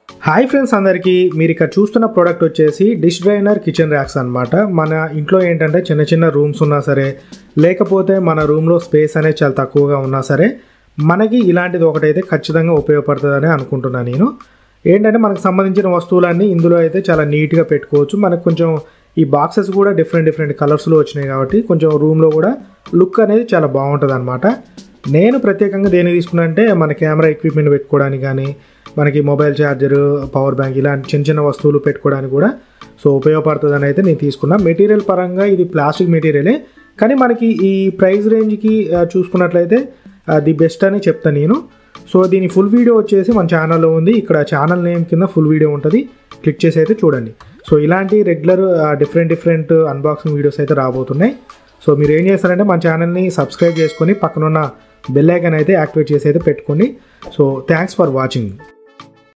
Hi friends అందరికీ, మీరు ఇక్కడ చూస్తున్న ప్రోడక్ట్ వచ్చేసి డిష్ డ్రైనర్ కిచెన్ ర్యాక్స్ అనమాట. మన ఇంట్లో ఏంటంటే చిన్న చిన్న రూమ్స్ ఉన్నా సరే, లేకపోతే మన రూమ్లో స్పేస్ అనేది చాలా తక్కువగా ఉన్నా సరే, మనకి ఇలాంటిది ఒకటైతే ఖచ్చితంగా ఉపయోగపడుతుందని అనుకుంటున్నాను నేను. ఏంటంటే మనకు సంబంధించిన వస్తువులన్నీ ఇందులో అయితే చాలా నీట్గా పెట్టుకోవచ్చు. మనకు కొంచెం ఈ బాక్సెస్ కూడా డిఫరెంట్ కలర్స్లో వచ్చినాయి కాబట్టి కొంచెం రూమ్లో కూడా లుక్ అనేది చాలా బాగుంటుంది అనమాట. నేను ప్రత్యేకంగా దేని తీసుకున్నానంటే మన కెమెరా ఎక్విప్మెంట్ పెట్టుకోవడానికి కానీ, మనకి మొబైల్ ఛార్జరు, పవర్ బ్యాంక్ ఇలాంటి చిన్న చిన్న వస్తువులు పెట్టుకోవడానికి కూడా ఉపయోగపడుతుందని అయితే నేను తీసుకున్నా. మెటీరియల్ పరంగా ఇది ప్లాస్టిక్ మెటీరియలే, కానీ మనకి ఈ ప్రైస్ రేంజ్కి చూసుకున్నట్లయితే ది బెస్ట్ అని చెప్తాను నేను. దీని ఫుల్ వీడియో వచ్చేసి మన ఛానల్లో ఉంది. ఇక్కడ ఛానల్ నేమ్ కింద ఫుల్ వీడియో ఉంటుంది, క్లిక్ చేసి అయితే చూడండి. ఇలాంటి రెగ్యులర్ డిఫరెంట్ అన్బాక్సింగ్ వీడియోస్ అయితే రాబోతున్నాయి. మీరు ఏం చేస్తారంటే మన ఛానల్ని సబ్స్క్రైబ్ చేసుకొని పక్కనున్న బెల్ ఐకాన్ అయితే యాక్టివేట్ చేసి అయితే పెట్టుకోండి. Thanks for watching.